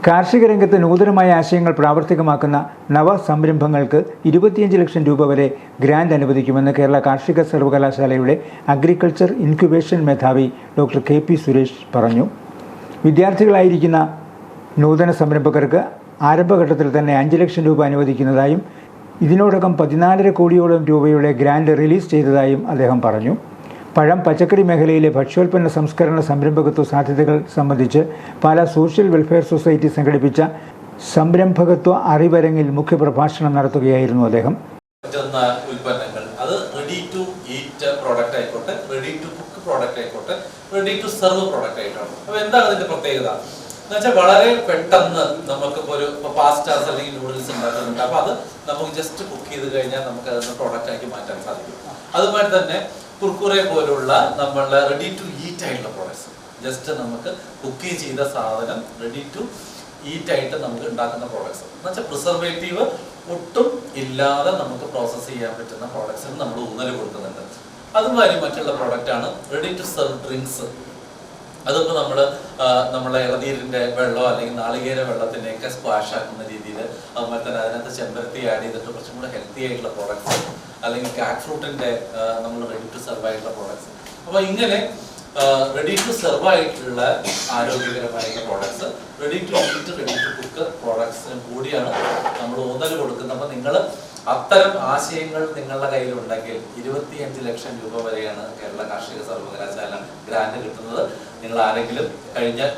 കാർഷിക രംഗത്ത് നൂതനമായ ആശയങ്ങൾ പ്രാവർത്തികമാക്കുന്ന നവസംരംഭങ്ങൾക്ക് 25 ലക്ഷം രൂപ വരെ ഗ്രാന്റ് അനുവദിക്കുമെന്ന് കേരള കാർഷിക സർവകലാശാലയുടെ അഗ്രികൾച്ചർ ഇൻക്യുബേഷൻ മേധാവി ഡോക്ടർ KP സുരേഷ് പറഞ്ഞു. വിദ്യാർത്ഥികളായിരിക്കുന്ന നൂതന സംരംഭകർക്ക് ആരംഭഘട്ടത്തിൽ തന്നെ 5 ലക്ഷം രൂപ അനുവദിക്കുന്നതായും ഇതിനോടകം 14.5 കോടിയോളം രൂപയുടെ ഗ്രാന്റ് റിലീസ് ചെയ്തതായും അദ്ദേഹം പറഞ്ഞു. പഴം പച്ചക്കറി മേഖലയിലെ ഭക്ഷ്യോൽപ്പന്ന സംസ്കരണ സംരംഭകത്വ സാധ്യതകൾ സംബന്ധിച്ച് പാലാ സോഷ്യൽ വെൽഫെയർ സൊസൈറ്റി സംഘടിപ്പിച്ച സംരംഭകത്വ അറിവരങ്ങിൽ മുഖ്യപ്രഭാഷണം നടത്തുകയായിരുന്നു അദ്ദേഹം. ഉൽപ്പന്നങ്ങൾ അത് റെഡി ടു ഈറ്റ് പ്രോഡക്റ്റ് ആയിക്കോട്ടെ, റെഡി ടു കുക്ക് പ്രോഡക്റ്റ് ആയിക്കോട്ടെ, റെഡി ടു സെർവ് പ്രോഡക്റ്റ് ആയിട്ടാണ്. അപ്പോൾ എന്താണ് അതിന്റെ പ്രത്യേകത എന്ന് വെച്ചാൽ വളരെ പെട്ടെന്ന് നമുക്ക് ഒരു പാസ്റ്റാസ് അല്ലെങ്കിൽ നൂഡിൽസ് ഉണ്ടാക്കുന്നുണ്ട്. അപ്പോൾ അത് നമുക്ക് ജസ്റ്റ് കുക്ക് ചെയ്ത് കഴിഞ്ഞാൽ നമുക്ക് അതിന് പ്രോഡക്റ്റ് ആക്കി മാറ്റാൻ സാധിക്കും. അതുപോലെ തന്നെ കുർക്കുറെ പോലുള്ള നമ്മളുടെ റെഡി ടു ഈറ്റ് ആയിട്ടുള്ള പ്രോഡക്ട്സ്, ജസ്റ്റ് നമുക്ക് കുക്ക് ചെയ്ത സാധനം റെഡി ടു ഈറ്റ് ആയിട്ട് നമുക്ക് ഉണ്ടാക്കുന്ന പ്രോഡക്ട്സ് എന്ന് വെച്ചാൽ പ്രിസർവേറ്റീവ് ഒട്ടും ഇല്ലാതെ നമുക്ക് പ്രോസസ്സ് ചെയ്യാൻ പറ്റുന്ന പ്രോഡക്ട്സിന് നമ്മൾ ഊന്നൽ കൊടുക്കുന്നുണ്ട്. അതുമാതിരി മറ്റുള്ള പ്രോഡക്റ്റാണ് റെഡി ടു സെർവ് ഡ്രിങ്ക്സ്. അതിപ്പോൾ നമ്മളെ ഇളനീരിൻ്റെ വെള്ളം അല്ലെങ്കിൽ നാളികേര വെള്ളത്തിനെയൊക്കെ സ്ക്വാഷ് ആക്കുന്ന രീതിയിൽ, അതുപോലെ തന്നെ അതിനകത്ത് ചെമ്പരത്തി ആഡ് ചെയ്തിട്ട് കുറച്ചും കൂടെ ഹെൽത്തി ആയിട്ടുള്ള പ്രോഡക്ട്സ്, അല്ലെങ്കിൽ കാറ്റ് ഫ്രൂട്ടിൻ്റെ നമ്മൾ റെഡി ടു സെർവ് ആയിട്ടുള്ള പ്രോഡക്ട്സ്. അപ്പോൾ ഇങ്ങനെ റെഡി ടു സെർവ് ആയിട്ടുള്ള ആരോഗ്യകരമായിട്ടുള്ള products, ready to eat, ready to cook പ്രോഡക്ട്സിനും കൂടിയാണ് നമ്മൾ ഊന്നൽ കൊടുക്കുന്നത്. അപ്പോൾ നിങ്ങൾ അത്തരം ആശയങ്ങൾ നിങ്ങളുടെ കയ്യിലുണ്ടെങ്കിൽ 25 ലക്ഷം രൂപ വരെയാണ് കേരള കാർഷിക സർവകലാശാല ഗ്രാന്റ് കിട്ടുന്നത്. നിങ്ങൾ ആരെങ്കിലും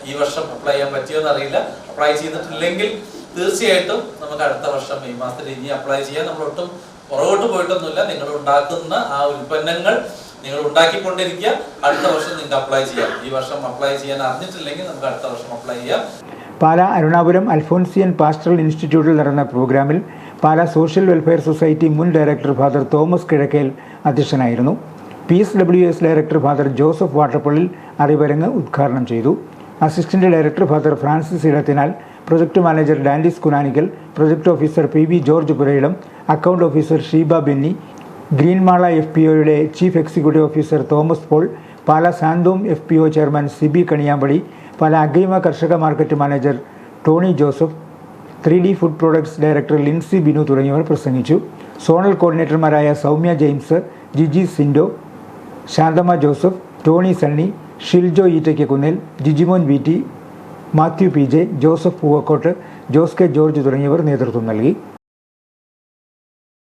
ഈ വർഷം അപ്ലൈ ചെയ്യാൻ പറ്റിയോന്ന് അറിയില്ല. അപ്ലൈ ചെയ്തിട്ടില്ലെങ്കിൽ തീർച്ചയായിട്ടും നമുക്ക് അടുത്ത വർഷം മെയ് മാസത്തിൽ ഇനി അപ്ലൈ ചെയ്യാൻ. നമ്മൾ ഒട്ടും പുറകോട്ട് പോയിട്ടൊന്നുമില്ല. നിങ്ങൾ ഉണ്ടാക്കുന്ന ആ ഉൽപ്പന്നങ്ങൾ നിങ്ങൾ ഉണ്ടാക്കിക്കൊണ്ടിരിക്കുക. അടുത്ത വർഷം നിങ്ങൾക്ക് അപ്ലൈ ചെയ്യാം. ഈ വർഷം അപ്ലൈ ചെയ്യാൻ അറിഞ്ഞിട്ടില്ലെങ്കിൽ നമുക്ക് അടുത്ത വർഷം അപ്ലൈ ചെയ്യാം. പാലാ അരുണാപുരം അൽഫോൻസിയൻ പാസ്റ്ററൽ ഇൻസ്റ്റിറ്റ്യൂട്ടിൽ നടന്ന പ്രോഗ്രാമിൽ പാലാ സോഷ്യൽ വെൽഫെയർ സൊസൈറ്റി മുൻ ഡയറക്ടർ ഫാദർ തോമസ് കിഴക്കേൽ അധ്യക്ഷനായിരുന്നു. PSWS director father Joseph Vattappallil അറിവരങ്ങ് ഉദ്ഘാടനം ചെയ്തു. Assistant director father Francis Edathinal, project manager Dandis Kunanikkal, project officer PB George Purayidam, account officer Sheeba Benny, Greenmala FPOയുടെ chief executive officer Thomas Paul, Pala Santhome FPO chairman Siby Kaniyampady, Pala Agrima Karshaka market manager Tony Joseph, 3D food products director Lincy Binu തുടങ്ങിയവർ പ്രസംഗിച്ചു. Zonal കോർഡിനേറ്റർമാരായ Soumya James, Jiji Sindo, Santhamma Joseph, Tony Sunny, Shiljo Eettakkunnil, Jijimon VT, Mathew PJ, Joseph Poovakkot, Jose K George തുടങ്ങിയവർ നേതൃത്വം നൽകി.